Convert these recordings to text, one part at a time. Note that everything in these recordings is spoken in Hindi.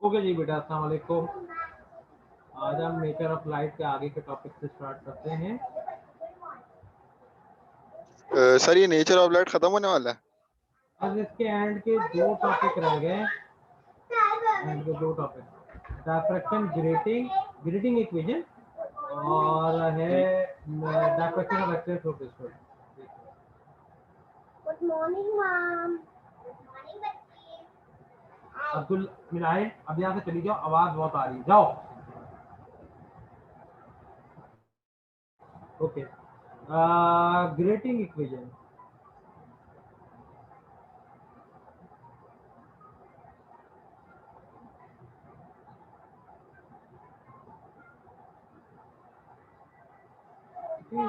ओके जी बेटा, अस्सलाम वालेकुम। आज हम नेचर ऑफ लाइट के आगे के टॉपिक से स्टार्ट करते हैं। सर ये नेचर ऑफ लाइट खत्म होने वाला है। अब इसके एंड के दो टॉपिक रह गए। एंड के दो topic, diffraction grating grating equation और है जी diffraction of access professor. Good morning ma'am. Abdul मिलाए, अब यहाँ से चली जाओ, आवाज बहुत आ रही है, जाओ। Okay, grating equation.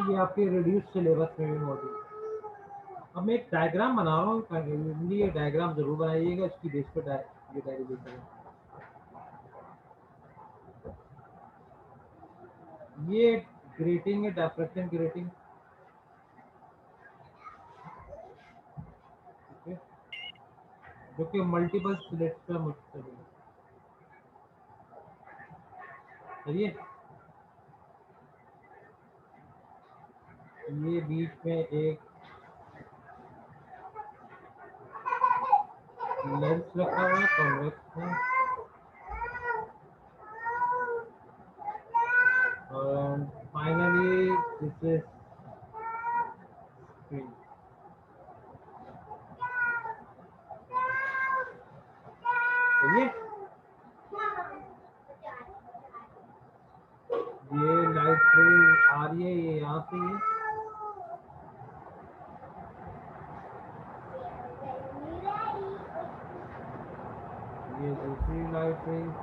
ये आपके रिड्यूस सिलेबस में भी मौजूद है। अब मैं एक डायग्राम बना रहा हूँ, ये डायग्राम जरूर बनाइएगा, इसकी बेस पर ये डेरिवेशन है। ये ग्रेटिंग है, डायफ्रैक्शन ग्रेटिंग, ठीक है, जो कि मल्टीपल स्लिट्स पर मुश्तमिल है। चलिए, ये बीच में एक लेंस रखा हुआ है, कॉन्वेक्स में, और फाइनली दिस इज स्क्रीन। चलिए, ये लाइट रेज आ रही है, ये यहाँ से ये दूसरी लाइट रेज,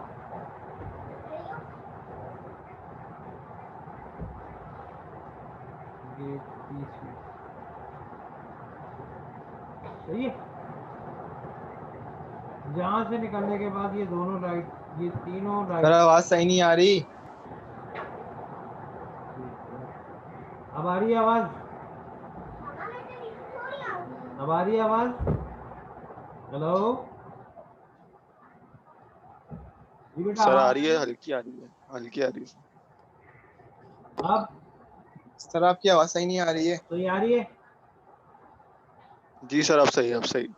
ये तीसरी। सही है। यहाँ से निकलने के बाद ये दोनों लाइट, ये तीनों सर लाइट। आवाज सही नहीं आ रही। अब आ रही है आवाज? अब आ रही है आवाज? हेलो जी बेटा, सर आ आवाज रही है, हल्की आ रही है, हल्की आ रही है। अब सर आपकी आवाज सही नहीं आ रही है। तो ये आ रही है? जी सर, अब सही है, अब सही।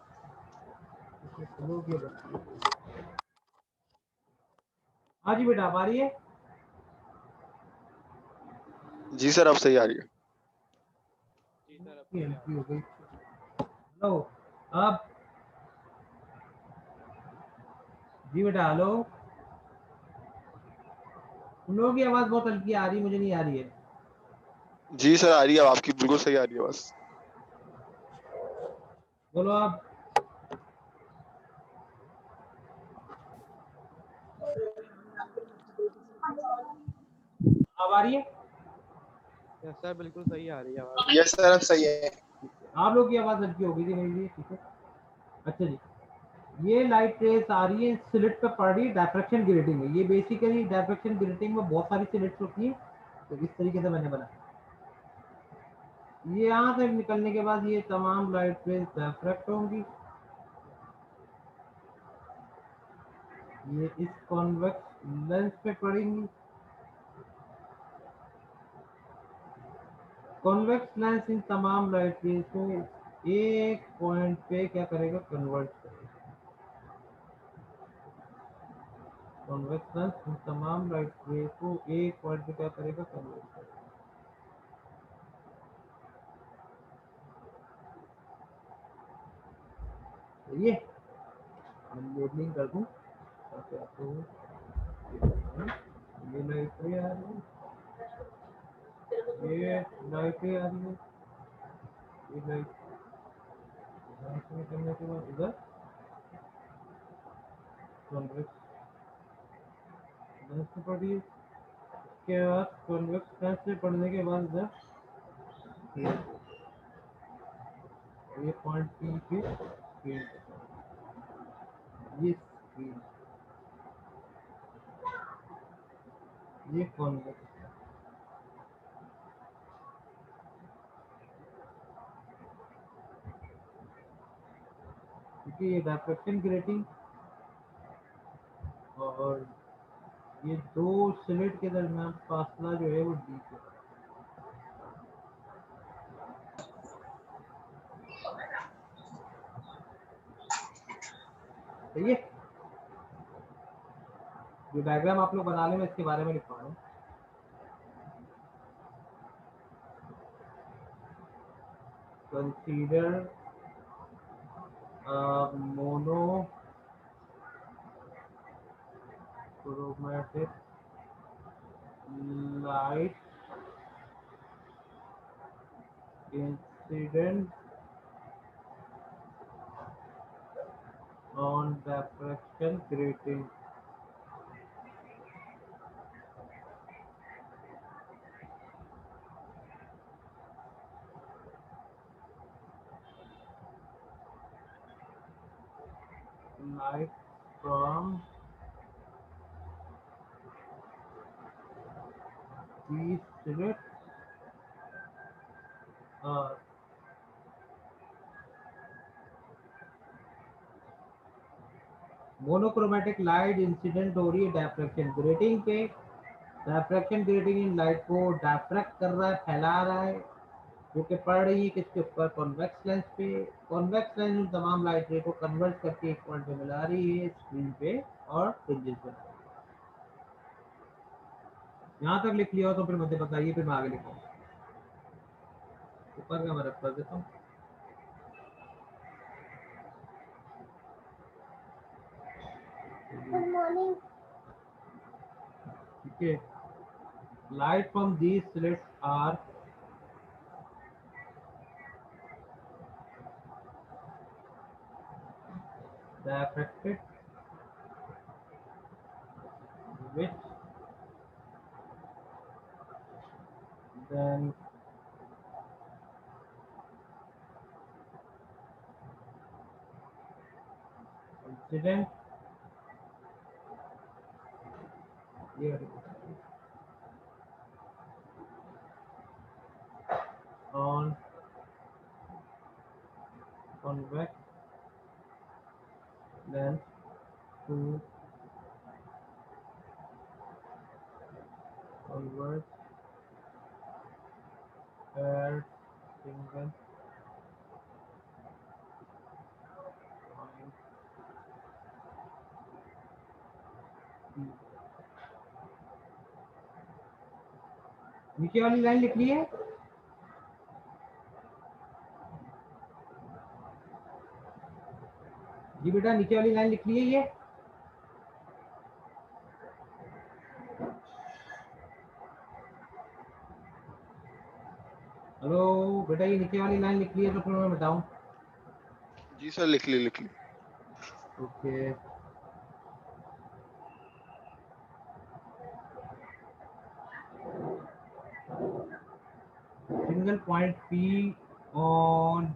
हाँ जी बेटा, अब आ रही है? जी सर, अब सही आ रही है। हल्की हो गई। हेलो, अब जी बेटा, हेलो। उन लोगों की आवाज बहुत हल्की आ रही है, मुझे नहीं आ रही है। जी सर, आ रही है, आपकी बिल्कुल सही आ रही है बस। बोलो अब। अब आ रही है? यस सर, बिल्कुल सही आ रही है आवाज। यस सर अब सही है। आप लोग की आवाज हल्की हो गई थी मेरी भी, ठीक है। अच्छा जी, ये लाइट रेस आ रही है, स्लिट पे पड़ रही है, डायफ्रैक्शन ग्रेटिंग है। ये बेसिकली डायफ्रैक्शन ग्रेटिंग में बहुत सारी स्लिट्स होती है, तो इस तरीके से मैंने बनाया। ये यहाँ से निकलने के बाद ये तमाम लाइट रेस डायफ्रैक्ट होंगी। ये इस कॉन्वेक्स लेंस पे पड़ेंगी। कॉन्वेक्स लेंस इन तमाम लाइट रेस को एक पॉइंट पे क्या करेगा, कन्वर्ट करेगा। कॉन्वेक्स लेंस इन तमाम लाइट रेस को एक पॉइंट पे क्या करेगा, कन्वर्ट करेगा। ये हम लोडिंग कर दूं ताकि आपको ये लाइटें आ रही है, ये लाइटें आ रही है, ये लाइट करने के बाद इधर कॉन्वेक्स लेंस पे पड़ी है। उसके बाद कॉन्वेक्स लेंस पे पड़ने के बाद इधर ये पॉइंट पी पे स्क्रीन, ये स्क्रीन, ये कॉन्वेक्स। क्योंकि ये डायफ्रैक्शन ग्रेटिंग और और ये दो स्लिट के दरमियान फासला जो है वो डी है। सही है। जो डायग्राम आप लोग बना लें मैं इसके बारे में लिखवा रहा हूँ। Consider monochromatic light incident on diffraction grating. Light from these slits are monochromatic light incident हो रही है डायफ्रैक्शन ग्रेटिंग पे। डायफ्रैक्शन ग्रेटिंग इन लाइट को डायफ्रैक्ट कर रहा है, फैला रहा है, जो कि पड़ रही है किसके ऊपर, कॉन्वेक्स लेंस पे। कॉन्वेक्स लेंस उन तमाम लाइट रे को कन्वर्ट करके एक पॉइंट पे मिला रही है स्क्रीन पे और फ्रिंजेस पे। यहाँ तक लिख लिया हो तो फिर मुझे बताइए, फिर मैं आगे लिखूँ। ऊपर का मैं रख कर देता हूँ। Good morning. ठीक है। Light from these slits are diffracted, which then incident here on convex lens to convert paired single point P। नीचे वाली लाइन लिख ली है। जी बेटा नीचे वाली लाइन लिख ली है ये। हेलो बेटा ये नीचे वाली लाइन लिख ली है तो फिर मैं बताऊं। जी सर लिख ली लिख ली। Okay single point P on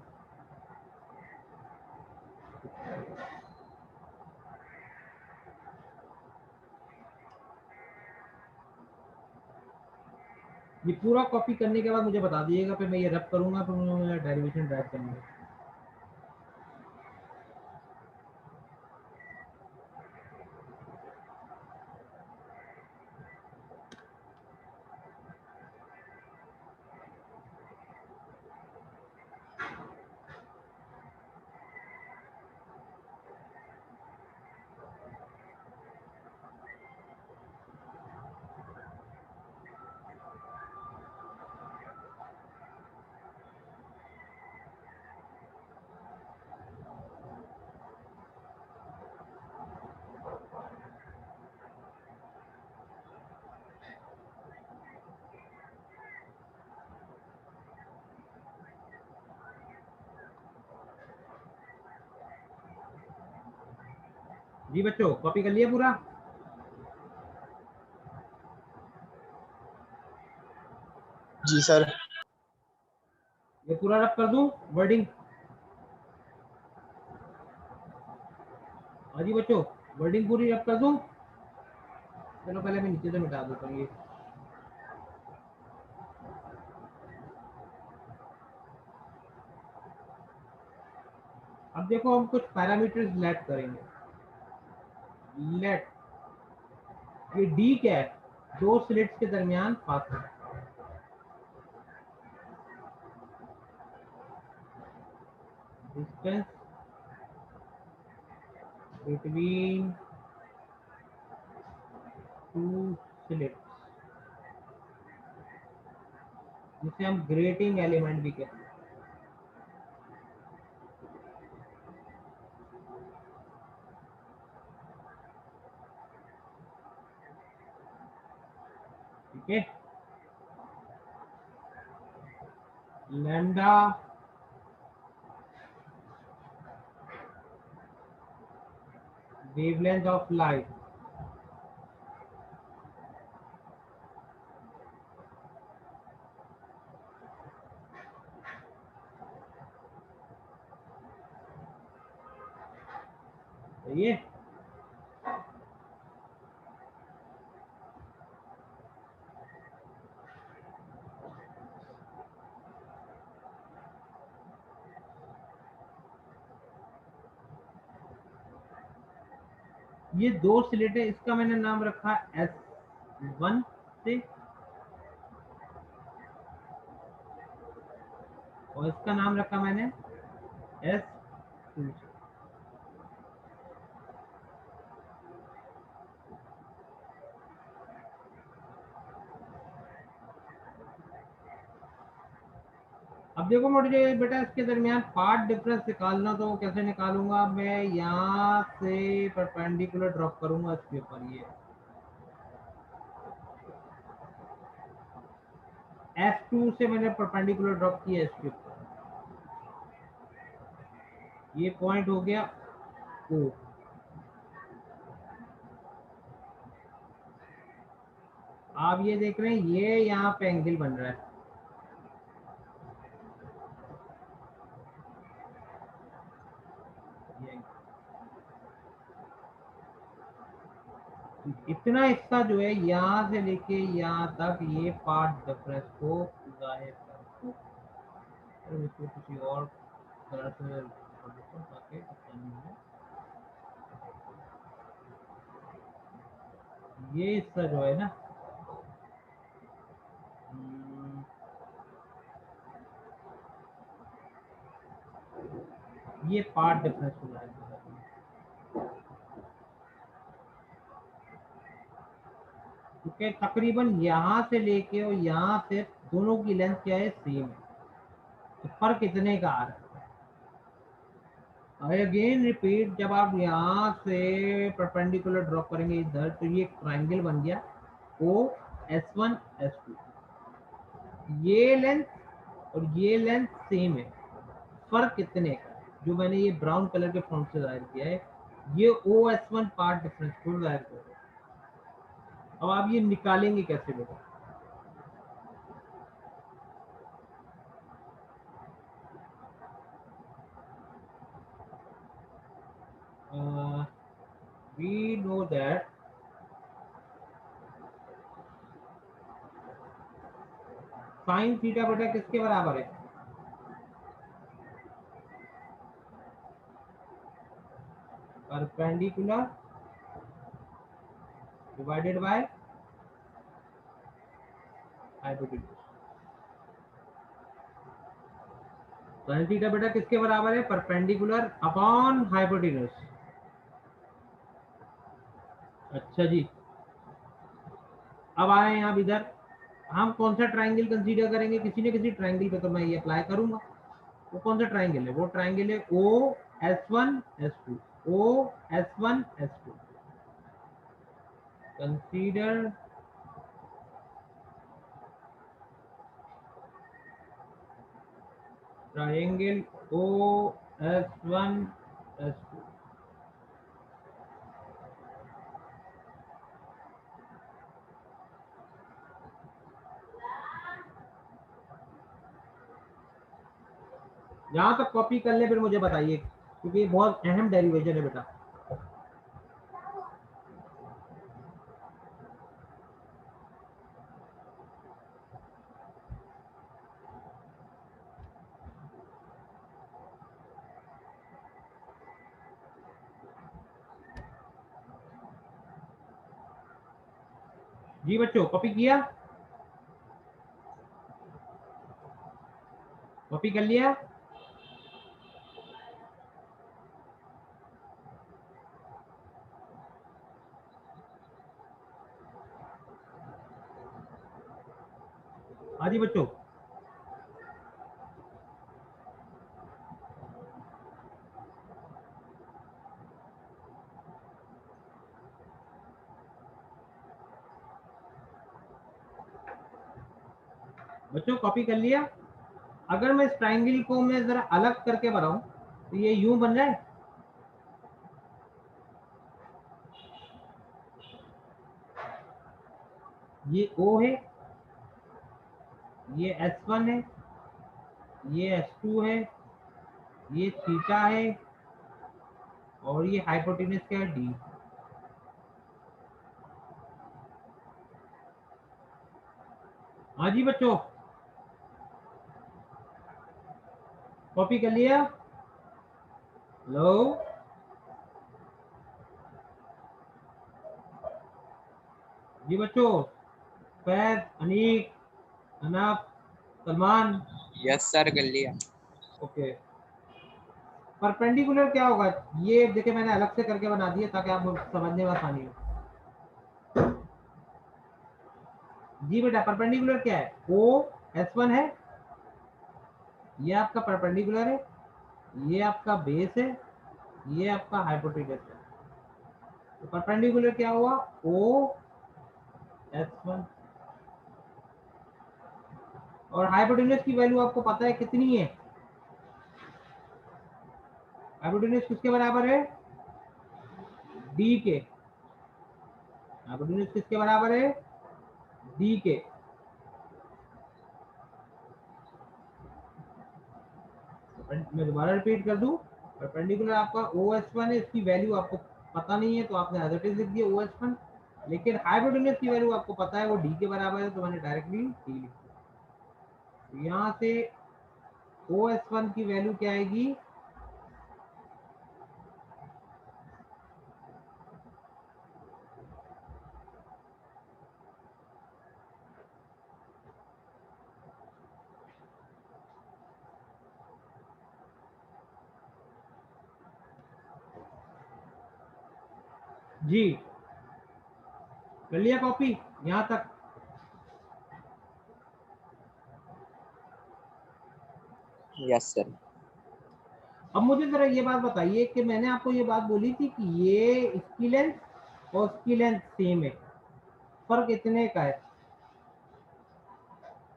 ये पूरा कॉपी करने के बाद मुझे बता दीजिएगा, फिर मैं ये रब करूंगा, फिर मैं डेरिवेशन ड्राइव करूंगा। जी बच्चों कॉपी कर लिया पूरा। जी सर। ये पूरा रब कर दूं वर्डिंग। हाँ जी बच्चों वर्डिंग पूरी रब कर दूं। चलो पहले मैं नीचे से मिटा देता हूँ ये। अब देखो हम कुछ पैरामीटर्स लेट करेंगे। लेट ये डी क्या है, दो स्लिट्स के दरमियान फासला, डिस्टेंस बिटवीन टू स्लिट्स, जिसे हम ग्रेटिंग एलिमेंट भी कहते हैं। ठीक है, लैम्डा वेवलेंथ ऑफ लाइट, सही है। ये दो स्लिट है, इसका मैंने नाम रखा S1 से और इसका नाम रखा मैंने S2 से। अब देखो मुझे बेटा इसके दरमियान पार्ट डिफरेंस निकालना, तो कैसे निकालूंगा मैं, यहाँ से परपेंडिकुलर ड्रॉप करूंगा इसके ऊपर, ये S2 से मैंने परपेंडिकुलर ड्रॉप किया इसके ऊपर, ये पॉइंट हो गया O। आप ये देख रहे हैं ये यहाँ पे एंगल बन रहा है, ये इतना हिस्सा जो है यहाँ से लेके यहाँ तक, ये पार्ट डिफरेंस को जाहिर करता है। और इसको किसी और तरह से कर देता हूं ताकि आसानी हो। ये हिस्सा जो है ना, ये पार्ट डिफरेंस हो जाएगा, क्योंकि तकरीबन यहाँ से लेके और यहाँ से दोनों की लेंथ क्या है, सेम है, तो फर्क इतने का आ रहा है। आई अगेन रिपीट, जब आप यहाँ से परपेंडिकुलर ड्रॉप करेंगे इधर, तो ये ट्राइंगल बन गया OS1 S2, ये लेंथ और ये लेंथ सेम है, फर्क कितने का, जो मैंने ये ब्राउन कलर के फॉन्ट से जाहिर किया है, ये OS1 पार्ट डिफरेंस को जाहिर कर रहा है। अब आप ये निकालेंगे कैसे बेटा, we know that sine theta बेटा किसके बराबर है, perpendicular divided by hypotenuse. Sine theta बेटा किसके बराबर है, परपेंडिकुलर अपॉन हाइपोटेन्यूज। अच्छा जी, अब आए आप इधर, हम कौन सा ट्राइंगल कंसीडर करेंगे, किसी न किसी ट्राइंगल पे तो मैं ये अप्लाई करूंगा। वो कौन सा ट्राइंगल है, वो ट्राइंगल है OS1 S2, OS1 S2। Consider triangle OS1 S2। यहाँ तक कॉपी कर ले, फिर मुझे बताइए, क्योंकि ये बहुत अहम डेरिवेशन है बेटा। जी बच्चों, कॉपी किया? कॉपी कर लिया? हाँ जी बच्चों, बच्चों कॉपी कर लिया? अगर मैं इस ट्राइंगल को मैं जरा अलग करके बनाऊं तो ये यूं बन जाए। ये O है, ये S1 है, ये S2 है, ये थीटा है, और ये हाइपोटेनस क्या है, D। हाँ जी बच्चों, कॉपी कर लिया? हेलो जी बच्चों, फैज, अनीक, अनफ, सलमान। यस सर, कर लिया। ओके, परपेंडिकुलर क्या होगा? ये देखिए मैंने अलग से करके बना दिया ताकि आप समझने में आसानी हो। जी बेटा, परपेंडिकुलर क्या है? O S1 है, ये आपका परपेंडिकुलर है, ये आपका बेस है, ये आपका हाइपोटेनस है। तो परपेंडिकुलर क्या हुआ? O S1। और हाइपोटेनस की वैल्यू आपको पता है कितनी है? हाइपोटेनस किसके बराबर है? D के। हाइपोटेनस किसके बराबर है? D के। मैं दोबारा रिपीट कर दूं, परपेंडिकुलर आपका OS1 है, इसकी वैल्यू आपको पता नहीं है तो आपने एज इट इज लिख दिया OS1, लेकिन हाइपोटेनस की वैल्यू आपको पता है वो D के बराबर है तो मैंने डायरेक्टली D लिख दिया। तो यहाँ से OS1 की वैल्यू क्या आएगी? जी, कर लिया कॉपी यहाँ तक? Yes sir. अब मुझे जरा ये बात बताइए कि मैंने आपको ये बात बोली थी कि ये इसकी लेंथ और इसकी लेंथ सेम है, फर्क इतने का है।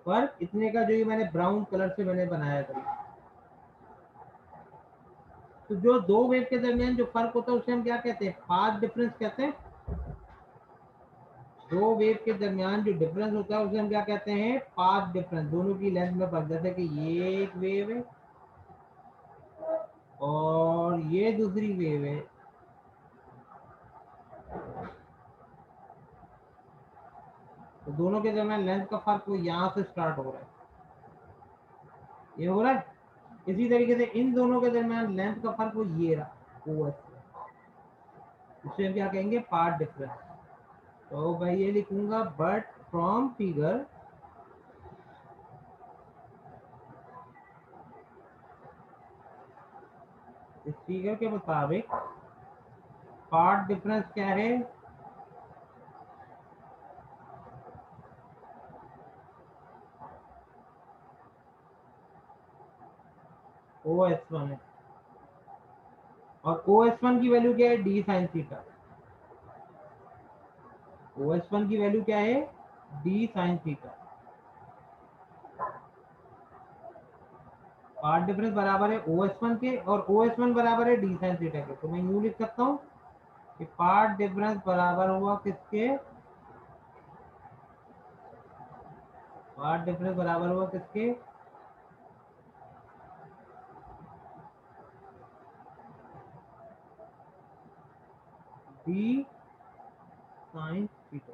फर्क इतने का जो ये मैंने ब्राउन कलर से मैंने बनाया था। तो जो दो वेव के दरमियान जो फर्क होता है उसे हम क्या कहते हैं? पाथ डिफरेंस कहते हैं। दो वेव के दरमियान जो डिफरेंस होता है उसे हम क्या कहते हैं? Path difference. दोनों की लेंथ में फर्क, जैसे कि ये एक वेव है और ये दूसरी वेव है, तो दोनों के दरमियान लेंथ का फर्क वो यहाँ से स्टार्ट हो रहा है, ये हो रहा है। इसी तरीके से इन दोनों के दरमियान लेंथ का फर्क वो ये रहा, OS, इसे हम क्या कहेंगे? Path difference. तो मैं ये लिखूंगा, बट फ्रॉम फिगर इस फिगर के मुताबिक पाथ डिफरेंस क्या है? OS1 है, और OS1 की वैल्यू क्या है? D sin theta. OS1 की वैल्यू क्या है? D sin theta. Path difference बराबर है OS1 के, और OS1 बराबर है D sin थीटा के। तो मैं यूं लिख सकता हूँ कि पाथ डिफरेंस बराबर हुआ किसके? पाथ डिफरेंस बराबर हुआ किसके? D sin theta.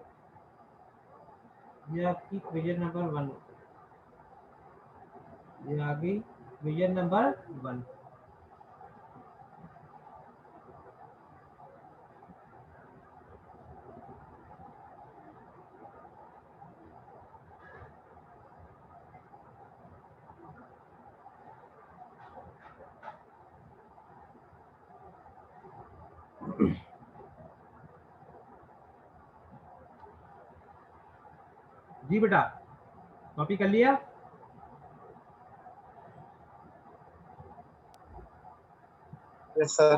ये आपकी इक्वेशन नंबर 1, ये आ गई इक्वेशन नंबर 1। जी बेटा, कॉपी कर लिया? Yes sir.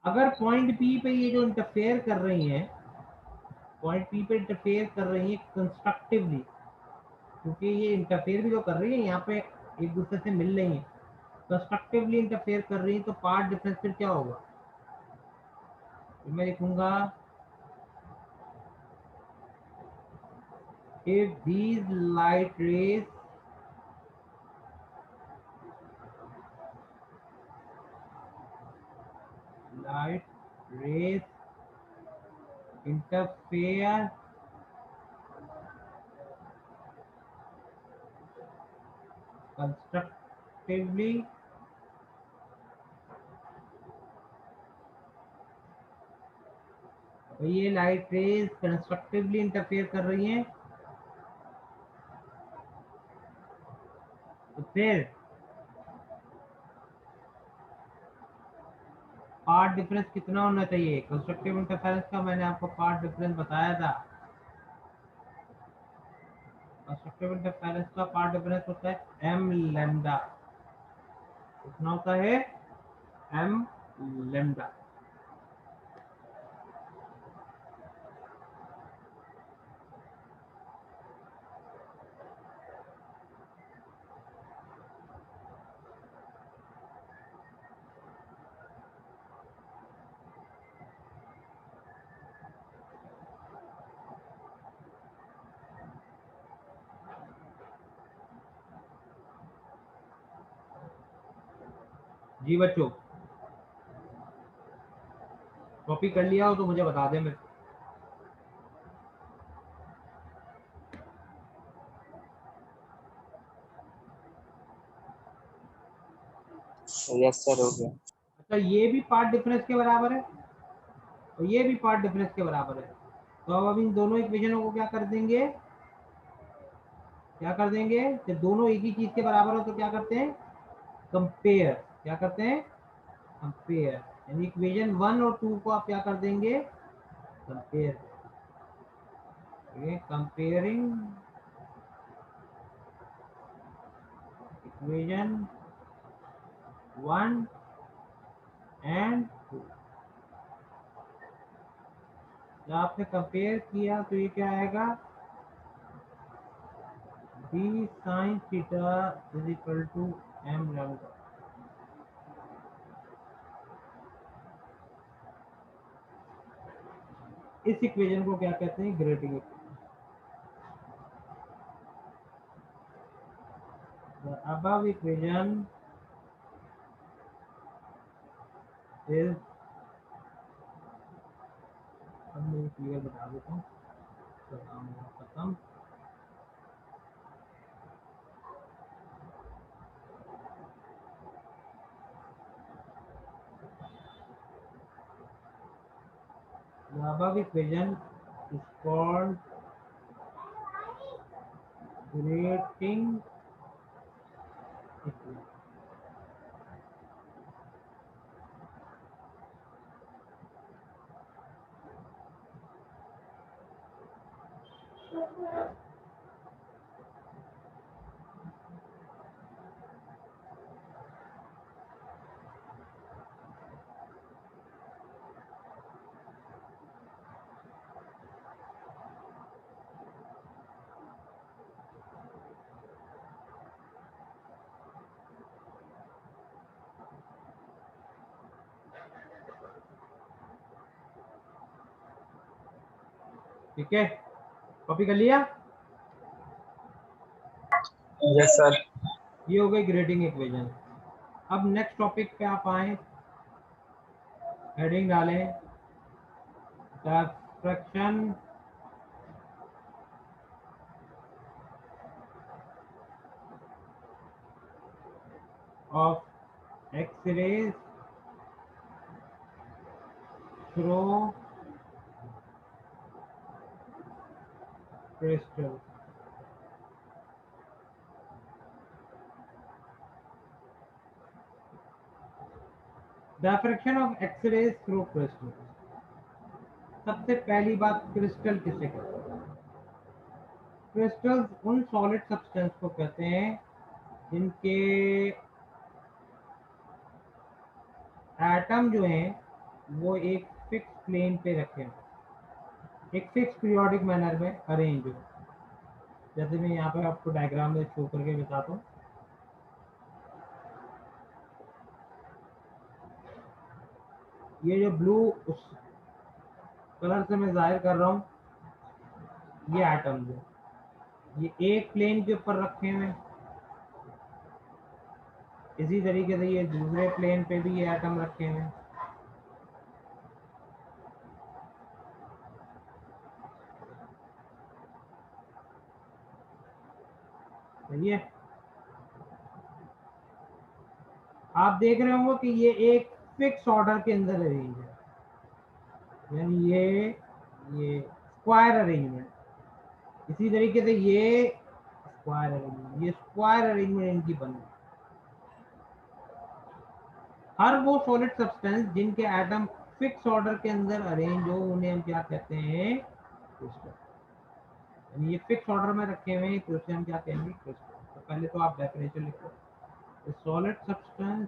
अगर पॉइंट पी पे ये जो इंटरफेयर कर रही हैं, पॉइंट पी पे इंटरफेयर कर रही है कंस्ट्रक्टिवली, क्योंकि ये इंटरफेयर भी तो कर रही है, यहाँ पे एक दूसरे से मिल रही है, कंस्ट्रक्टिवली इंटरफेयर कर रही है, तो पार्ट डिफरेंस फिर क्या होगा? तो मैं लिखूंगा if these light rays interfere constructively तो ये लाइट रेज कंस्ट्रक्टिवली इंटरफेयर कर रही हैं, तो फिर पार्ट डिफरेंस कितना होना चाहिए? कंस्ट्रक्टिव इंटरफेरेंस का मैंने आपको पार्ट डिफरेंस बताया था। कंस्ट्रक्टिव इंटरफेरेंस का पार्ट डिफरेंस होता है m लैम्डा। कितना होता है? m lambda. जी बच्चों, कॉपी कर लिया हो तो मुझे बता दें। मैं यस सर, हो गया। अच्छा, ये भी पार्ट डिफरेंस के बराबर है और ये भी पार्ट डिफरेंस के बराबर है, तो अब इन दोनों इक्वेशनों को क्या कर देंगे? क्या कर देंगे? जब दोनों एक ही चीज के बराबर हो तो क्या करते हैं? कंपेयर। क्या करते हैं? कंपेयर। यानी इक्वेशन 1 और 2 को आप क्या कर देंगे? कंपेयर। Comparing equation 1 and 2। जब आपने कंपेयर किया तो ये क्या आएगा? d sin theta is equal to m lambda। इस इक्वेशन को क्या कहते हैं? Grating equation. The above equation is, अब मैं क्लियर बता देता हूँ तो काम मेरा खत्म। The above equation is called grating equation। ठीक है, कॉपी कर लिया? Yes sir. ये हो गई ग्रेटिंग इक्वेशन। अब नेक्स्ट टॉपिक पे आप आए, हेडिंग डालें diffraction of X-rays through crystal. Diffraction of X-rays through crystal. सबसे पहली बात, क्रिस्टल किसे कहते हैं? क्रिस्टल्स उन सॉलिड सब्सटेंस को कहते हैं जिनके एटम जो हैं वो एक फिक्स प्लेन पे रखे हैं, एक फिक्स पीरियोडिक मैनर में अरेंज हो। जैसे मैं यहाँ पे आपको डायग्राम में शो करके बताता हूँ। ये जो ब्लू उस कलर से मैं जाहिर कर रहा हूँ, ये एटम जो ये एक प्लेन के ऊपर रखे हुए हैं। इसी तरीके से ये दूसरे प्लेन पे भी ये एटम रखे हुए हैं। सही है। आप देख रहे होंगे कि ये एक फिक्स ऑर्डर के अंदर अरेंज है, यानी ये स्क्वायर अरेंजमेंट। इसी तरीके से ये स्क्वायर अरेंजमेंट, ये स्क्वायर अरेंजमेंट इनकी बनी। हर वो सॉलिड सब्सटेंस जिनके एटम फिक्स ऑर्डर के अंदर अरेंज हो उन्हें हम क्या कहते हैं? क्रिस्टल। यानी ये फिक्स ऑर्डर में रखे हुए हैं तो उसे हम क्या कहेंगे? क्रिस्टल। तो पहले तो आप डेफिनेशन लिखो, solid substance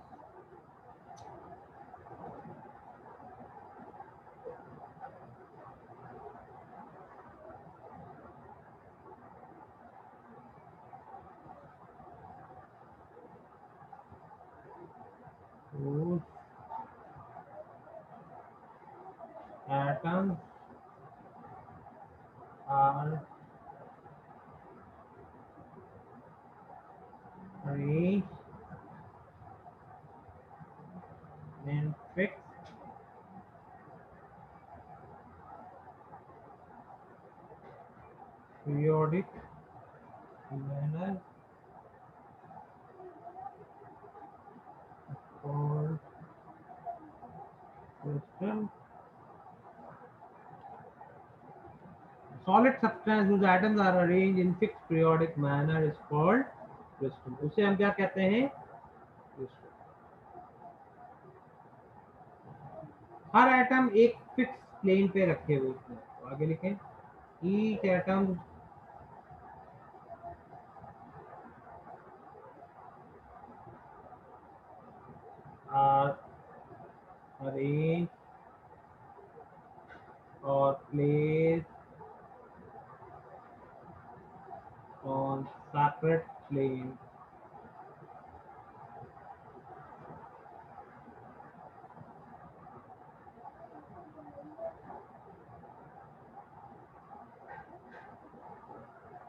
whose atoms are arranged in fixed periodic manner called crystal. Solid substance whose atoms are arranged in fixed periodic manner is called crystal. उसे हम क्या कहते हैं? क्रिस्टल। हर एटम एक फिक्स प्लेन पे रखे हुए हैं। तो आगे लिखें, each atom are arranged or placed on separate planes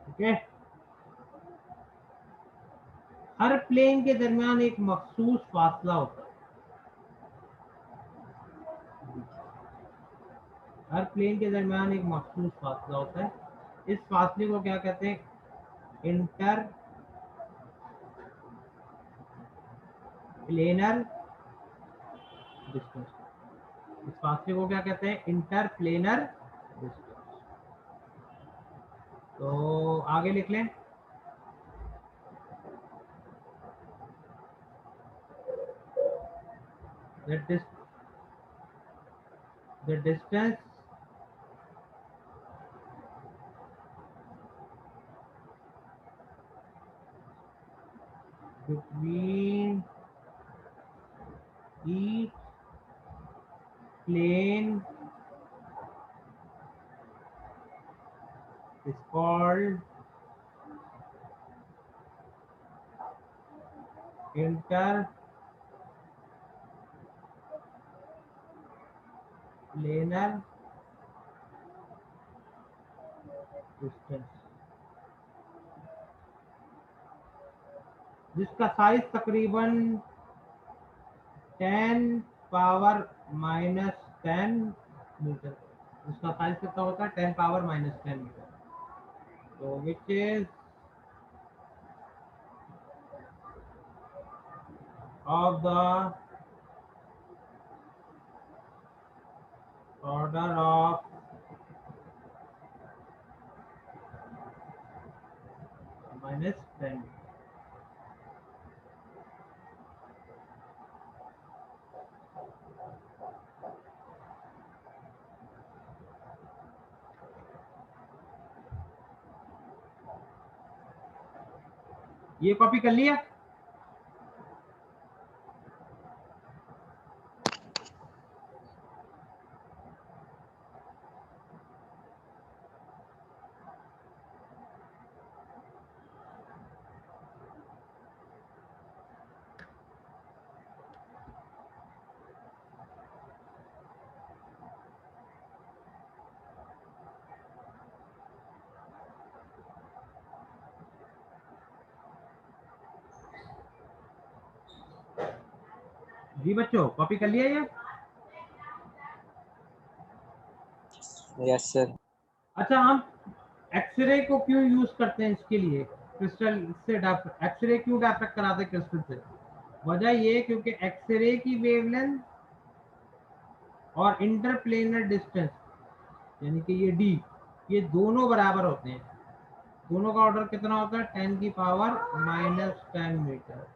ठीक है। हर प्लेन के दरमियान एक मखसूस फासला होता है। हर प्लेन के दरमियान एक मखसूस फासला होता है। इस फासले को क्या कहते हैं? Inter planar distance. इस फासले को क्या कहते हैं? Inter planar distance. तो आगे लिख लें, the distance between each plane is called interplanar distance, जिसका साइज तकरीबन 10⁻⁻10 मीटर। इसका साइज कितना होता है? 10⁻⁻10 मीटर। तो which is of the order of -10. ये कॉपी कर लिया? जी बच्चों, कॉपी कर लिया ये? Yes sir. अच्छा, हम एक्सरे को क्यों यूज करते हैं इसके लिए? क्रिस्टल से एक्सरे क्यों डायफ्रैक्ट कराते हैं क्रिस्टल से? वजह ये है क्योंकि एक्सरे की वेवलेंथ और इंटरप्लेनर डिस्टेंस यानी कि ये डी, ये दोनों बराबर होते हैं। दोनों का ऑर्डर कितना होता है? 10⁻⁻10 मीटर।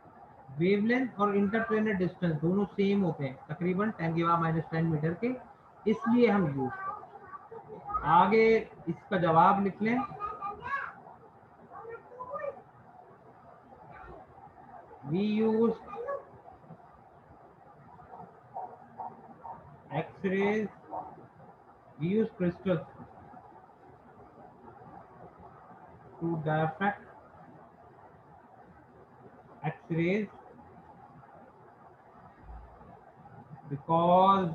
वेवलेंथ और इंटरप्लेनर डिस्टेंस दोनों सेम होते हैं, तकरीबन 10⁻10 मीटर के, इसलिए हम यूज करते हैं। आगे इसका जवाब लिख लें। We use X-rays, we use crystals to diffract X-rays because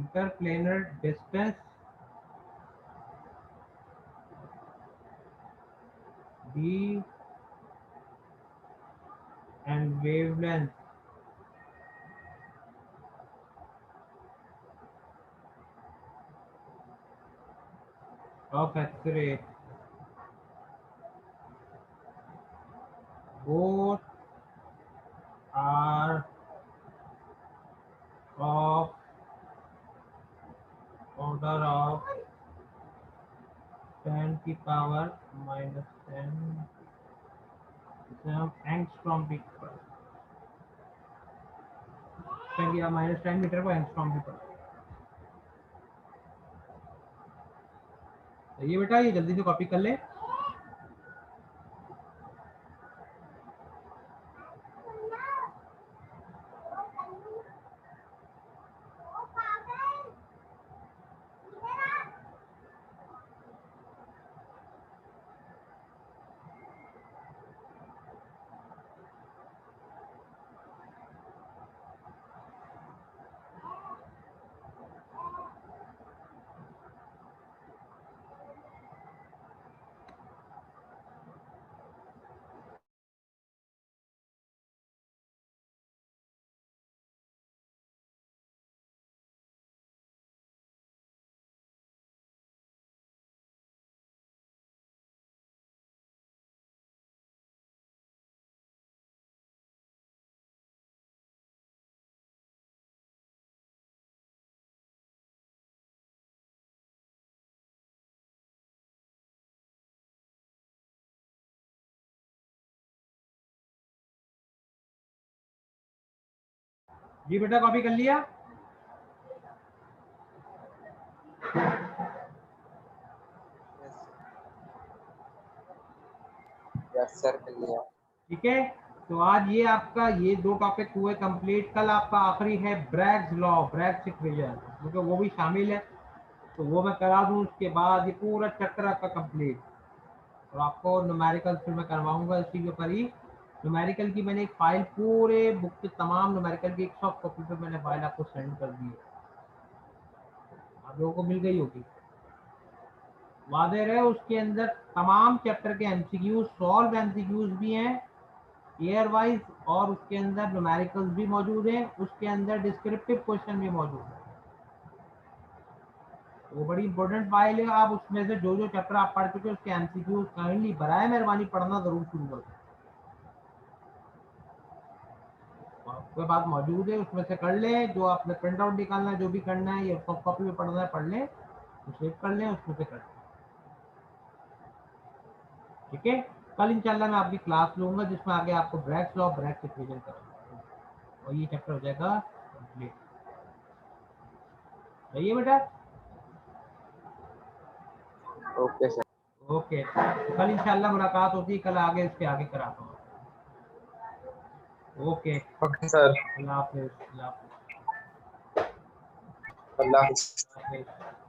interplanar distance d and wavelength of X-ray both are of order of 10⁻⁻10 angstrom भी पढ़ा, 10⁻10 मीटर को एंगस्ट्रॉम भी पढ़ा। तो ये बेटा, ये जल्दी से कॉपी कर ले। जी बेटा, कॉपी कर लिया? यस सर, कर लिया। ठीक है, तो आज ये आपका ये 2 टॉपिक हुए कंप्लीट। कल आपका आखिरी है ब्रैग्स लॉ, ब्रैग्स इक्वेशन, क्योंकि वो भी शामिल है, तो वो मैं करा दूं। उसके बाद ये पूरा चैप्टर आपका कंप्लीट, और आपको न्यूमेरिकल फिर मैं करवाऊंगा इसी के ऊपर ही। न्यूमेरिकल की मैंने एक फाइल, पूरे बुक के तमाम न्यूमेरिकल की 1 सॉफ्ट कॉपी पे मैंने फाइल आपको सेंड कर दी है, आप लोगों को मिल गई होगी, वादे रहे। उसके अंदर तमाम चैप्टर के एमसीक्यूज, सॉल्व एमसीक्यूज भी हैं ईयर वाइज, और उसके अंदर न्यूमेरिकल्स भी मौजूद हैं, उसके अंदर डिस्क्रिप्टिव क्वेश्चन भी मौजूद है। वो बड़ी इंपॉर्टेंट फाइल है। आप उसमें से जो जो चैप्टर आप पढ़ चुके उसके एमसीक्यूज काइंडली बराए मेहरबानी पढ़ना जरूर शुरू करें। आपके पास मौजूद है, उसमें से कर लें। जो आपने प्रिंट आउट निकालना है, जो भी करना है, या सॉफ्ट कॉपी में पढ़ना है पढ़ लें, तो सेव कर लें, उसमें से कर लें। ठीक है। कल इंशाल्लाह मैं आपकी क्लास लूंगा जिसमें आगे आपको ब्रैग्स लॉ ब्रैग्स इक्वेशन कराऊंगा और ये चैप्टर हो जाएगा कंप्लीट। सही है बेटा? Okay sir. ओके, तो कल इंशाल्लाह मुलाकात होती है, कल आगे इसके आगे कराता हूँ। Okay, okay sir. अल्लाह हाफिज़। अल्लाह हाफिज़। अल्लाह हाफिज़। अल्लाह हाफिज़।